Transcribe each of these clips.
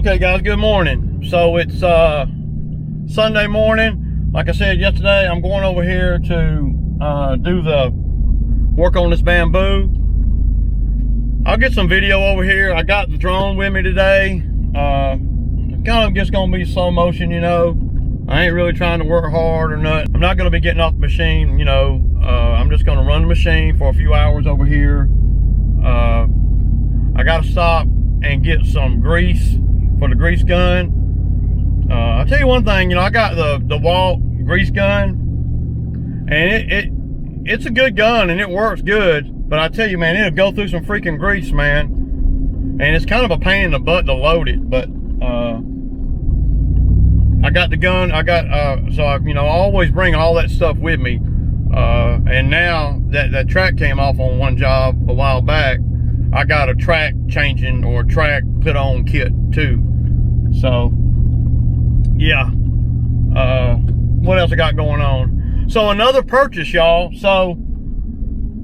Okay guys, good morning. So it's Sunday morning. Like I said yesterday, I'm going over here to do the work on this bamboo. I'll get some video over here. I got the drone with me today. Kind of just gonna be slow motion, you know. I ain't really trying to work hard or nothing. I'm not gonna be getting off the machine, you know. I'm just gonna run the machine for a few hours over here. I gotta stop and get some grease for the grease gun. I'll tell you one thing, you know, I got the DeWalt grease gun, and it's a good gun and it works good, but I tell you, man, it'll go through some freaking grease, man, and it's kind of a pain in the butt to load it. But I got the gun, so I, you know, I always bring all that stuff with me, and now that track came off on one job a while back, I got a track changing or track put on kit too. So yeah, what else I got going on? So another purchase, y'all. So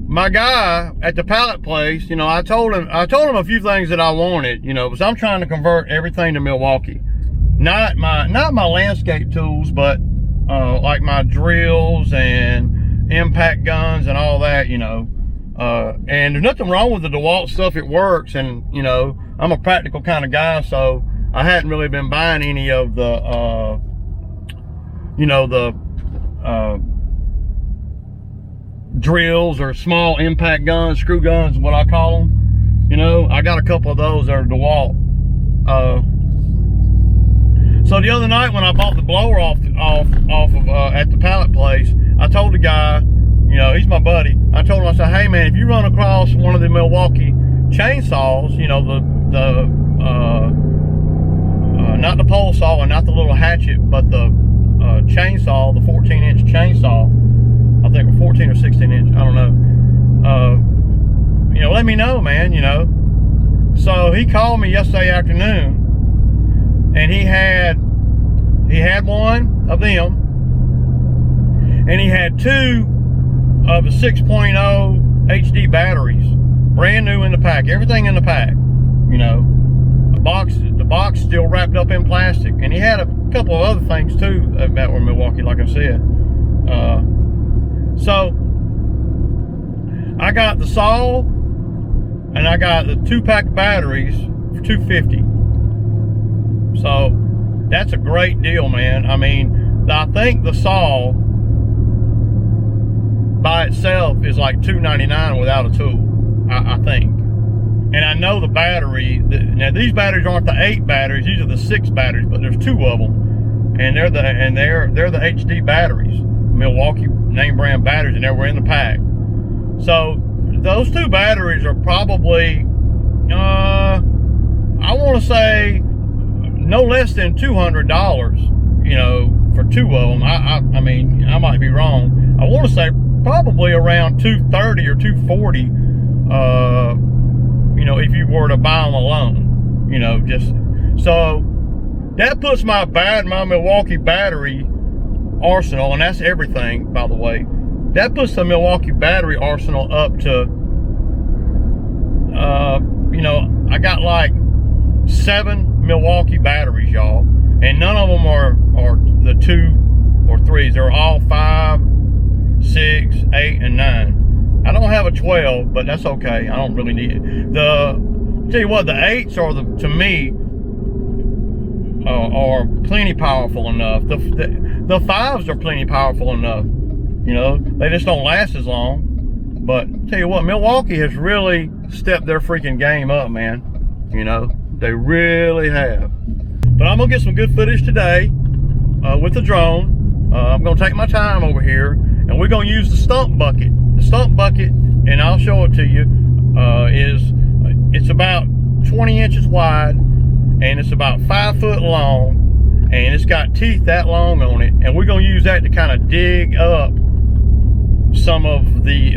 my guy at the pallet place, you know, I told him a few things that I wanted, you know, because I'm trying to convert everything to Milwaukee. Not my landscape tools, but like my drills and impact guns and all that, you know. And there's nothing wrong with the DeWalt stuff. It works, and you know, I'm a practical kind of guy, so I hadn't really been buying any of the you know, the drills or small impact guns, screw guns, what I call them. You know, I got a couple of those that are DeWalt. So the other night when I bought the blower off of at the pallet place, I told the guy, you know, he's my buddy. I told him, I said, hey man, if you run across one of the Milwaukee chainsaws, you know, not the pole saw and not the little hatchet, but the chainsaw, the 14-inch chainsaw, I think 14 or 16 inch, I don't know. You know, let me know, man, you know. So he called me yesterday afternoon, and he had one of them, and he had two of the 6.0 HD batteries, brand new in the pack, everything in the pack, you know. The box still wrapped up in plastic, and he had a couple of other things too that were Milwaukee, like I said. So I got the saw, and I got the 2-pack batteries for $250. So that's a great deal, man. I mean, I think the saw by itself is like $2.99 without a tool, I think. And I know the battery, now these batteries aren't the 8 batteries, these are the 6 batteries, but there's 2 of them, and they're the HD batteries, Milwaukee name brand batteries, and they were in the pack. So those 2 batteries are probably, I want to say no less than $200, you know, for 2 of them. I mean, I might be wrong. I want to say probably around $230 or $240, you know, if you were to buy them alone, you know, just so that puts my Milwaukee battery arsenal, and that's everything, by the way, that puts the Milwaukee battery arsenal up to you know, I got like 7 Milwaukee batteries, y'all, and none of them are the 2 or 3s. They're all 5, 6, 8, and 9. I don't have a 12, but that's okay. I don't really need it. Tell you what, the 8s are to me are plenty powerful enough. The 5s are plenty powerful enough. You know, they just don't last as long. But tell you what, Milwaukee has really stepped their freaking game up, man. You know, they really have. But I'm gonna get some good footage today with the drone. I'm gonna take my time over here, and we're gonna use the stump bucket. The stump bucket, and I'll show it to you, it's about 20 inches wide, and it's about 5 foot long, and it's got teeth that long on it, and we're gonna use that to kind of dig up some of the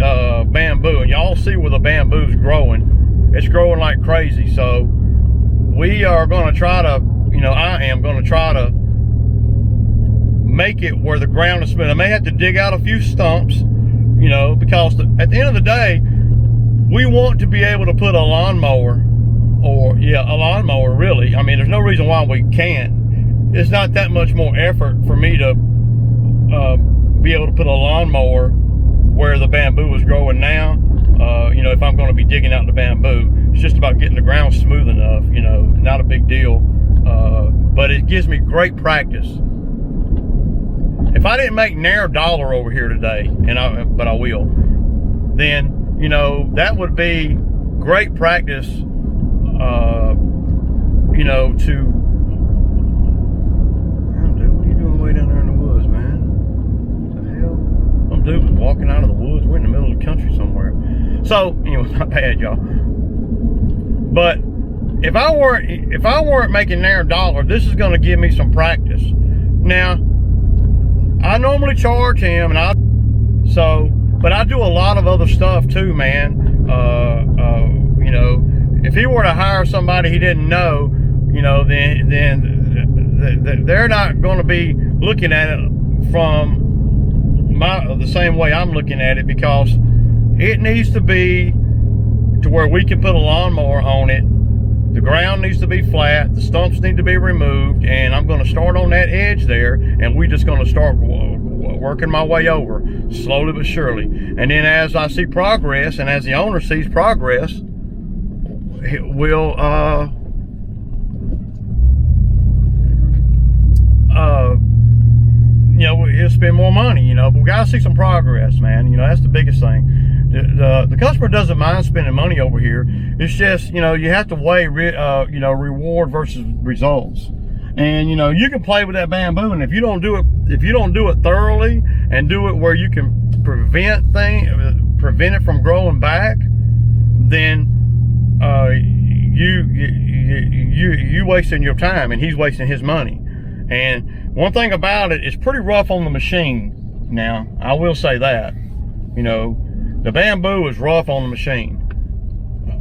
bamboo, and y'all see where the bamboo's growing. It's growing like crazy. So we are gonna try to, you know, I am gonna try to make it where the ground is smooth. I may have to dig out a few stumps, you know, because at the end of the day, we want to be able to put a lawnmower or yeah, a lawnmower really. I mean, there's no reason why we can't. It's not that much more effort for me to be able to put a lawnmower where the bamboo is growing now. You know, if I'm going to be digging out the bamboo, it's just about getting the ground smooth enough, you know, not a big deal. But it gives me great practice. If I didn't make near a dollar over here today, but I will, then, you know, that would be great practice, you know, to, dude, what are you doing way down there in the woods, man? What the hell? Some dude was walking out of the woods. We're in the middle of the country somewhere. So, anyway, not bad, y'all. But if I weren't making near a dollar, this is going to give me some practice. Now, I normally charge him, but I do a lot of other stuff too, man. You know, if he were to hire somebody he didn't know, you know, then they're not going to be looking at it from the same way I'm looking at it, because it needs to be to where we can put a lawnmower on it. The ground needs to be flat, the stumps need to be removed, and I'm going to start on that edge there, and we're just going to start working my way over, slowly but surely. And then as I see progress, and as the owner sees progress, we'll, you know, he'll spend more money, you know, but we got to see some progress, man. You know, that's the biggest thing. The customer doesn't mind spending money over here. It's just, you know, you have to weigh, you know, reward versus results. And, you know, you can play with that bamboo, and if you don't do it thoroughly and do it where you can prevent it from growing back, then you wasting your time, and he's wasting his money. And one thing about it, it's pretty rough on the machine. Now, I will say that, you know, the bamboo is rough on the machine,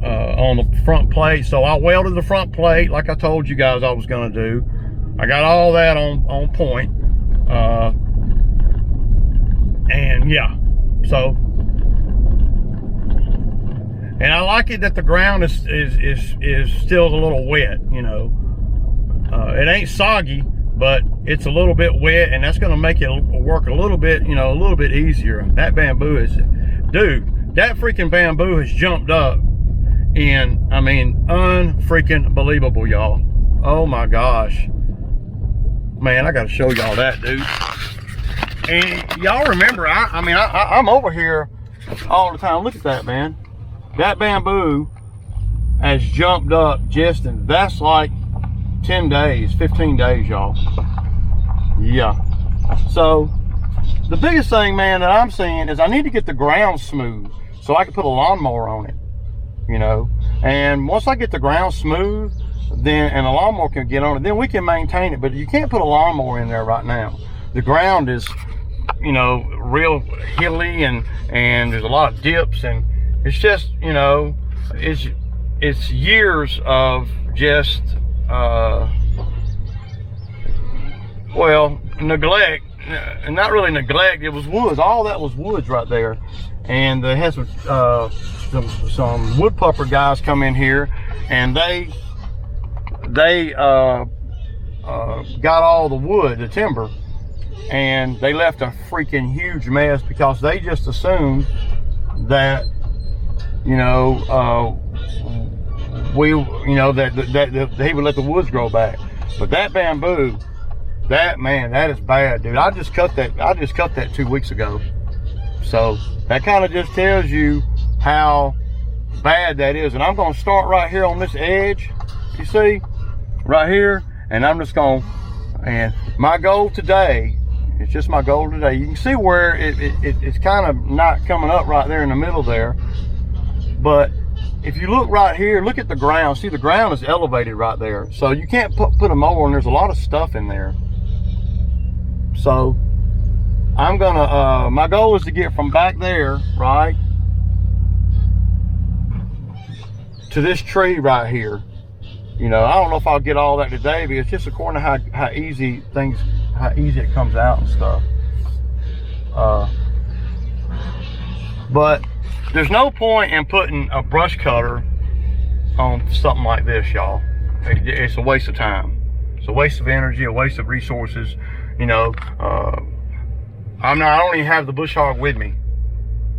on the front plate. So I welded the front plate like I told you guys I was going to do. I got all that on point. And yeah, so, and I like it that the ground is still a little wet, you know. It ain't soggy, but it's a little bit wet, and that's going to make it work a little bit, you know, a little bit easier. That bamboo is, dude, that freaking bamboo has jumped up, and I mean, unfreaking believable, y'all. Oh my gosh, man, I got to show y'all that, dude. And y'all remember, I'm over here all the time. Look at that, man. That bamboo has jumped up just, and that's like 10 days, 15 days, y'all. Yeah. So the biggest thing, man, that I'm seeing is I need to get the ground smooth so I can put a lawnmower on it, you know. And once I get the ground smooth, then, and the lawnmower can get on it, then we can maintain it. But you can't put a lawnmower in there right now. The ground is, you know, real hilly, and there's a lot of dips, and it's just, you know, it's years of just well, neglect. Not really neglect. It was woods. All that was woods right there. And they had some wood pupper guys come in here, and they got all the wood, the timber, and they left a freaking huge mess because they just assumed that, you know, that he would let the woods grow back. But that bamboo, that is bad, dude. I just cut that 2 weeks ago. So that kind of just tells you how bad that is. And I'm going to start right here on this edge, you see, right here, and I'm just going, and my goal today, it's just my goal today. You can see where it's kind of not coming up right there in the middle there. But if you look right here, look at the ground. See, the ground is elevated right there. So you can't put a mower, and there's a lot of stuff in there. So I'm gonna, my goal is to get from back there, right, to this tree right here. You know, I don't know if I'll get all that today, but it's just according to how easy it comes out and stuff. But there's no point in putting a brush cutter on something like this, y'all. It's a waste of time. It's a waste of energy, a waste of resources. You know, I don't even have the bush hog with me.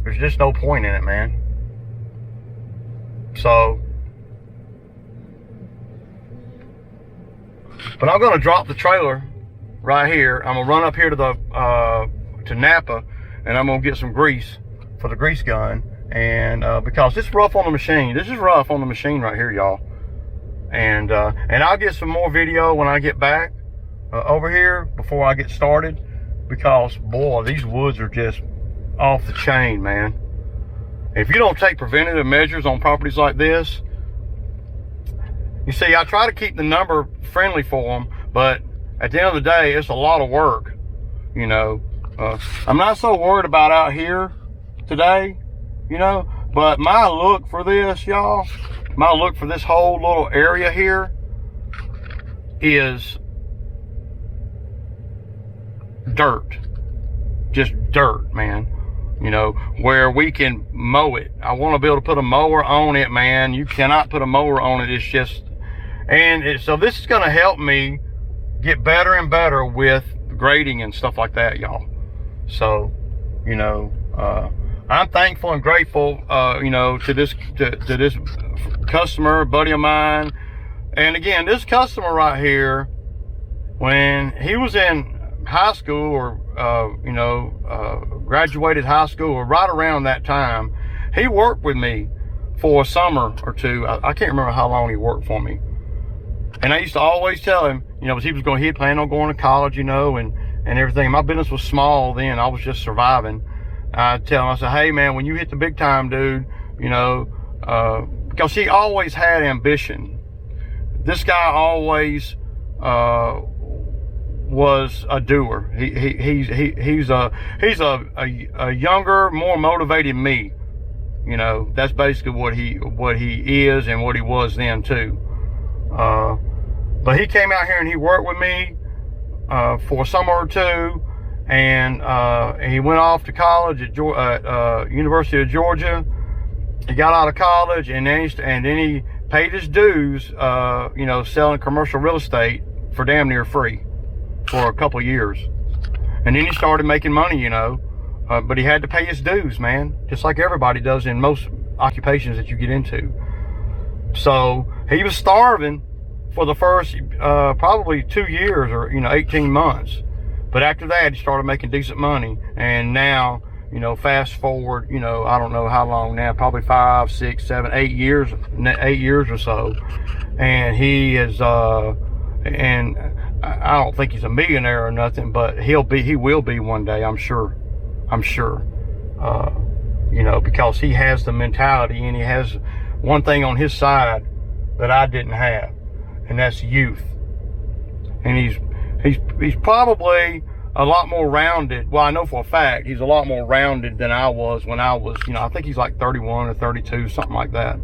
There's just no point in it, man. So, but I'm gonna drop the trailer right here. I'm gonna run up here to the to Napa, and I'm gonna get some grease for the grease gun. And because it's rough on the machine. This is rough on the machine right here, y'all. And I'll get some more video when I get back over here before I get started, because boy, these woods are just off the chain, man. If you don't take preventative measures on properties like this, you see, I try to keep the number friendly for them, but at the end of the day, it's a lot of work. You know, I'm not so worried about out here today, you know, but my look for this, y'all, my look for this whole little area here is dirt. Just dirt, man. You know, where we can mow it. I want to be able to put a mower on it, man. You cannot put a mower on it. It's just, so this is going to help me get better and better with grading and stuff like that, y'all. So, you know, I'm thankful and grateful, you know, to this customer, buddy of mine. And again, this customer right here, when he was in high school, or you know, graduated high school, or right around that time, he worked with me for a summer or two. I can't remember how long he worked for me. And I used to always tell him, you know, he planned on going to college, you know, and everything. My business was small then. I was just surviving. I'd tell him, I said, hey man, when you hit the big time, dude, you know, because he always had ambition. This guy always was a doer. He's a younger, more motivated me. You know, that's basically what he is and what he was then too. But he came out here and he worked with me for a summer or two, and he went off to college at University of Georgia. He got out of college, and then he paid his dues, you know, selling commercial real estate for damn near free for a couple of years. And then he started making money, you know, but he had to pay his dues, man, just like everybody does in most occupations that you get into. So he was starving for the first probably 2 years, or, you know, 18 months. But after that, he started making decent money. And now, you know, fast forward, you know, I don't know how long now, probably 5, 6, 7, 8 years, 8 years or so. And he is, and I don't think he's a millionaire or nothing, but he will be one day, I'm sure. You know, because he has the mentality, and he has one thing on his side that I didn't have, and that's youth. And he's probably a lot more rounded. Well, I know for a fact he's a lot more rounded than I was when I was, you know, I think he's like 31 or 32, something like that.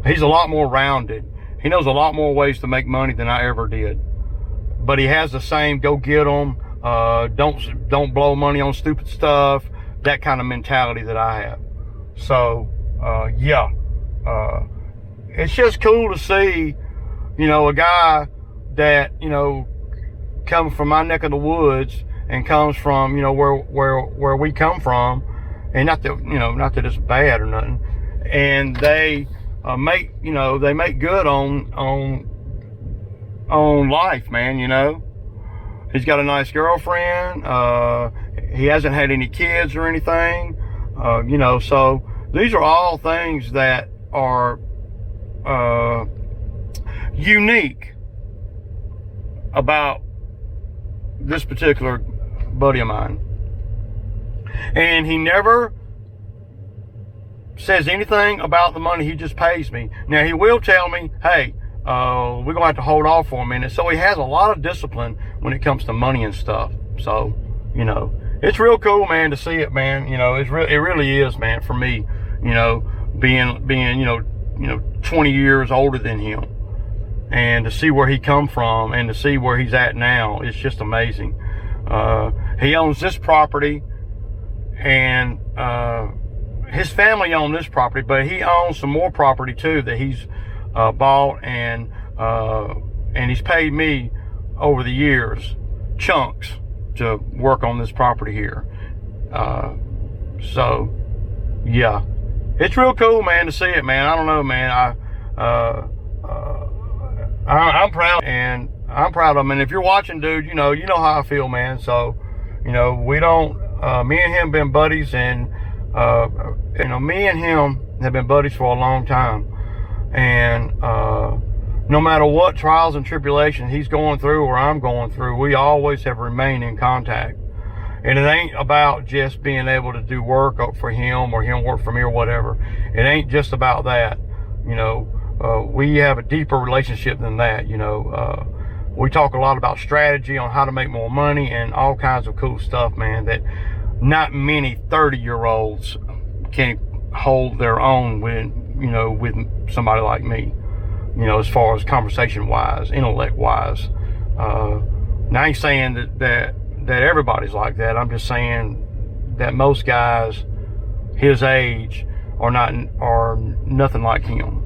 He's a lot more rounded. He knows a lot more ways to make money than I ever did. But he has the same go get them, don't blow money on stupid stuff, that kind of mentality that I have. So yeah, it's just cool to see, you know, a guy that, you know, comes from my neck of the woods and comes from, you know, where we come from, and not that it's bad or nothing, and they make good on life, man. You know, he's got a nice girlfriend. He hasn't had any kids or anything. You know, so these are all things that are unique about this particular buddy of mine. And he never says anything about the money. He just pays me. Now, he will tell me, hey, we're going to have to hold off for a minute. So he has a lot of discipline when it comes to money and stuff. So, you know, it's real cool, man, to see it, man. You know, it really is, man, for me, you know, being, you know, 20 years older than him, and to see where he come from and to see where he's at now, it's just amazing. He owns this property, and his family owned this property, but he owns some more property too that he's bought, and he's paid me over the years chunks to work on this property here. So yeah, it's real cool, man, to see it, man. I don't know, man. I'm proud, and I'm proud of him. And if you're watching, dude, you know how I feel, man. So, we don't, me and him been buddies, and, me and him have been buddies for a long time. And, no matter what trials and tribulations he's going through or I'm going through, we always have remained in contact. And it ain't about just being able to do work for him or him work for me or whatever. It ain't just about that. We have a deeper relationship than that. We talk a lot about strategy on how to make more money and all kinds of cool stuff, man, that not many 30-year-olds can hold their own with, with somebody like me, as far as conversation-wise, intellect-wise. Now, I ain't saying that everybody's like that. I'm just saying that most guys his age are nothing like him.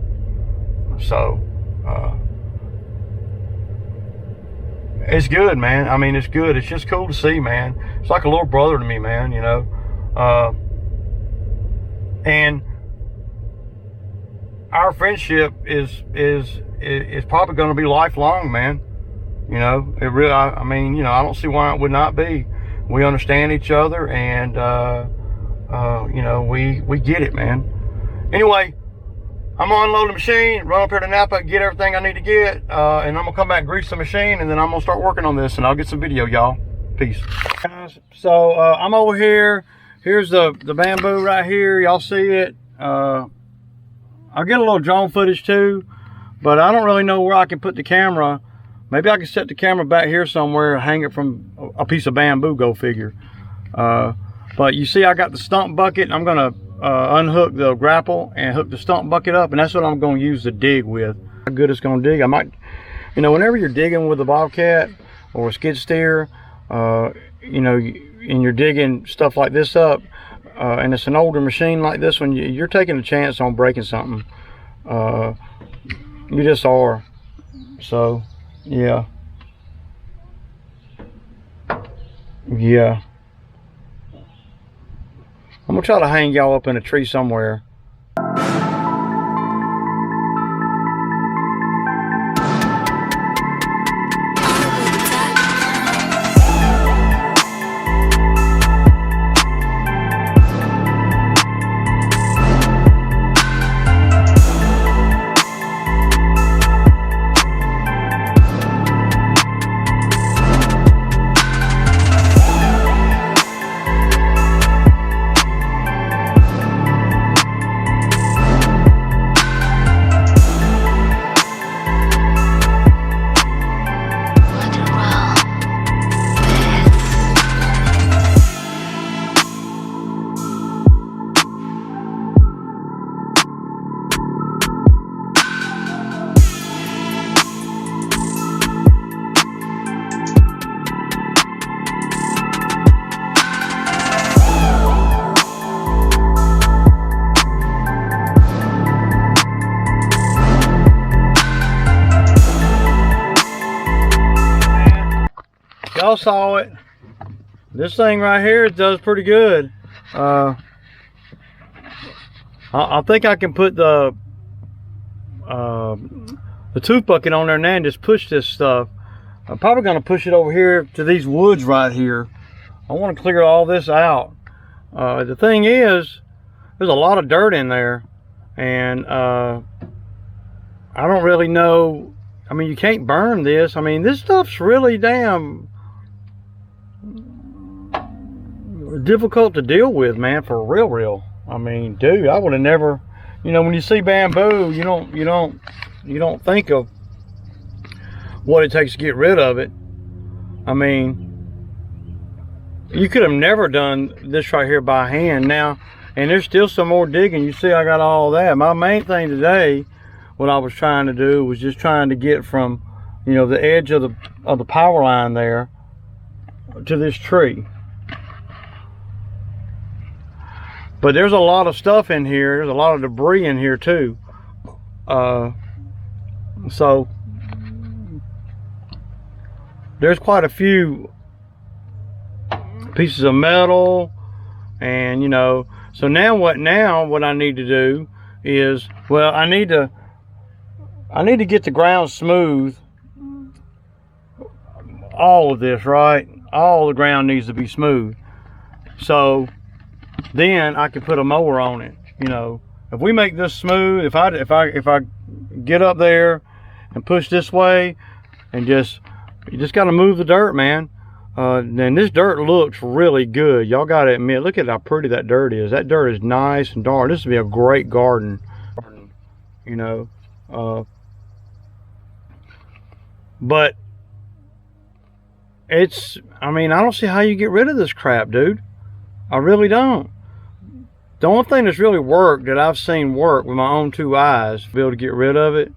So it's good, man. I mean, it's good. It's just cool to see, man. It's like a little brother to me, man. And our friendship is probably going to be lifelong, man. It really, I mean, I don't see why it would not be. We understand each other, and we get it, man. Anyway, I'm gonna unload the machine, run up here to Napa, get everything I need to get, and I'm gonna come back, grease the machine, and then I'm gonna start working on this, and I'll get some video, y'all. Peace. Guys, so I'm over here. Here's the bamboo right here. Y'all see it. I'll get a little drone footage too, but I don't really know where I can put the camera. Maybe I can set the camera back here somewhere, hang it from a piece of bamboo, go figure. But you see I got the stump bucket. I'm gonna unhook the grapple and hook the stump bucket up, and that's what I'm gonna use to dig with. How good it's gonna dig. I might, whenever you're digging with a Bobcat or a skid steer, and you're digging stuff like this up, and it's an older machine like this one, you're taking a chance on breaking something. You just are. So yeah, I'm gonna try to hang y'all up in a tree somewhere. Y'all saw it. This thing right here does pretty good. I think I can put the tooth bucket on there now and just push this stuff. I'm probably going to push it over here to these woods right here. I want to clear all this out. The thing is, there's a lot of dirt in there, and I don't really know. I mean, you can't burn this. I mean, this stuff's really damn difficult to deal with, man, for real. I mean, dude, I would have never, when you see bamboo, you don't think of what it takes to get rid of it. I mean, you could have never done this right here by hand now, and there's still some more digging. You see I got all that. My main thing today, what I was trying to do was just trying to get from, the edge of the power line there to this tree. But there's a lot of stuff in here. There's a lot of debris in here too. So there's quite a few pieces of metal, and you know, so now what I need to do is, well, I need to get the ground smooth. All of this, right? All the ground needs to be smooth. So then I can put a mower on it. You know, if we make this smooth, if I get up there and push this way, and you just got to move the dirt, man. Then this dirt looks really good. Y'all got to admit, look at how pretty that dirt is. That dirt is nice and dark. This would be a great garden, you know. But it's, I mean, I don't see how you get rid of this crap, dude. I really don't. The only thing that's really worked, that I've seen work with my own 2 eyes, to be able to get rid of it,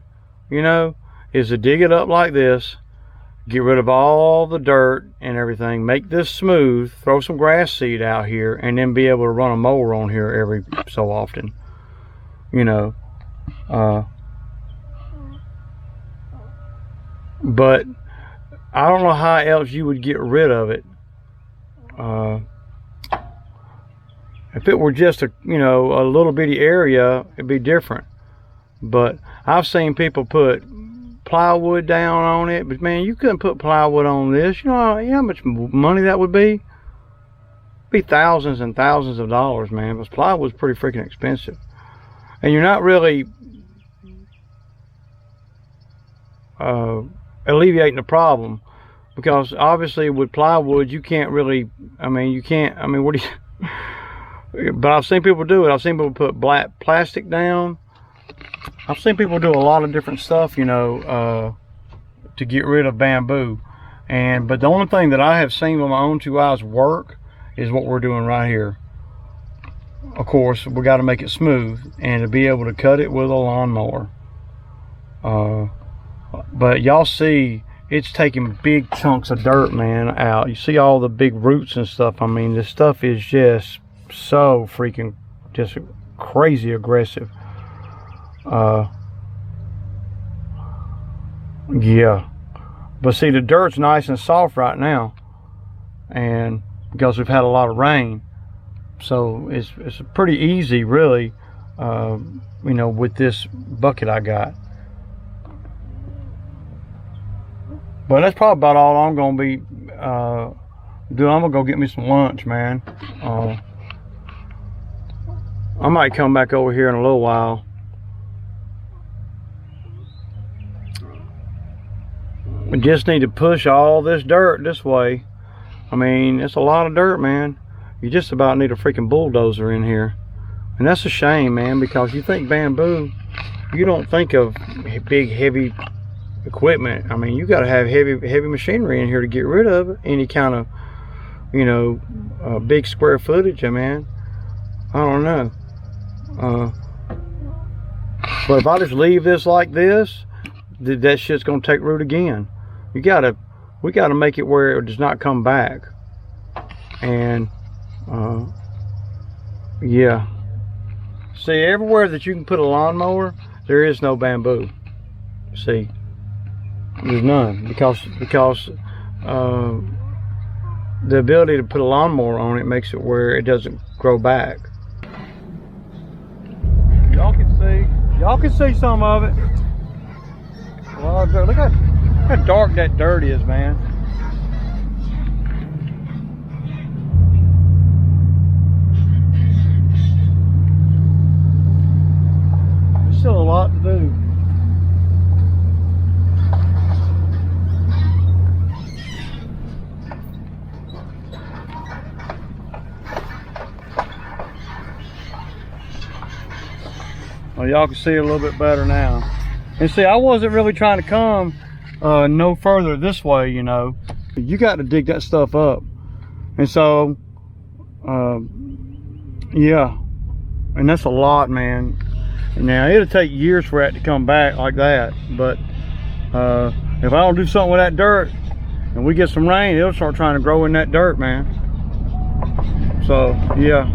you know, is to dig it up like this, get rid of all the dirt and everything, make this smooth, throw some grass seed out here, and then be able to run a mower on here every so often, you know. But I don't know how else you would get rid of it. If it were just a, you know, a little bitty area, it'd be different. But I've seen people put plywood down on it, but man, you couldn't put plywood on this. You know how much money that would be? It'd be thousands and thousands of dollars, man, because plywood's pretty freaking expensive. And you're not really alleviating the problem, because obviously with plywood you can't really, I mean, what do you but I've seen people do it. I've seen people put black plastic down. I've seen people do a lot of different stuff, you know, to get rid of bamboo. But the only thing that I have seen with my own 2 eyes work is what we're doing right here. Of course, we got to make it smooth, and to be able to cut it with a lawnmower. But y'all see, it's taking big chunks of dirt, man, out. You see all the big roots and stuff. I mean, this stuff is just so freaking just crazy aggressive. Yeah, but see, the dirt's nice and soft right now, and because we've had a lot of rain, so it's pretty easy, really, you know, with this bucket I got. But that's probably about all I'm gonna be doing. I'm gonna go get me some lunch, man. I might come back over here in a little while. We just need to push all this dirt this way. I mean, it's a lot of dirt, man. You just about need a freaking bulldozer in here. And that's a shame, man, because you think bamboo, you don't think of big, heavy equipment. I mean, you got to have heavy machinery in here to get rid of any kind of, you know, big square footage. I mean, I don't know. But if I just leave this like this, that shit's gonna take root again. We gotta make it where it does not come back. And yeah, see, everywhere that you can put a lawnmower, there is no bamboo. See, there's none, because the ability to put a lawnmower on it makes it where it doesn't grow back. Y'all can see some of it. Well, look how dark that dirt is, man. There's still a lot to do. Well, y'all can see a little bit better now. And see, I wasn't really trying to come no further this way, you know. You got to dig that stuff up. And so, yeah. And that's a lot, man. And now, it'll take years for that to come back like that. But if I don't do something with that dirt, and we get some rain, it'll start trying to grow in that dirt, man. So, yeah.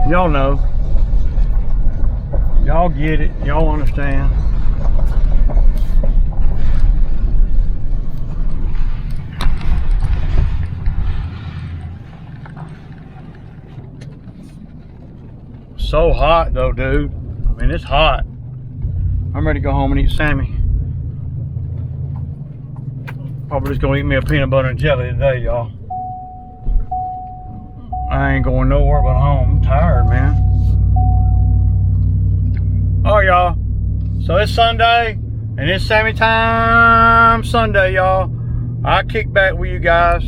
Y'all know. Y'all get it. Y'all understand. So hot though, dude. I mean, it's hot. I'm ready to go home and eat Sammy. Probably just gonna eat me a peanut butter and jelly today, y'all. I ain't going nowhere but home. I'm tired, man. All right, y'all. So it's Sunday, and it's Sammy time Sunday, y'all. I kick back with you guys.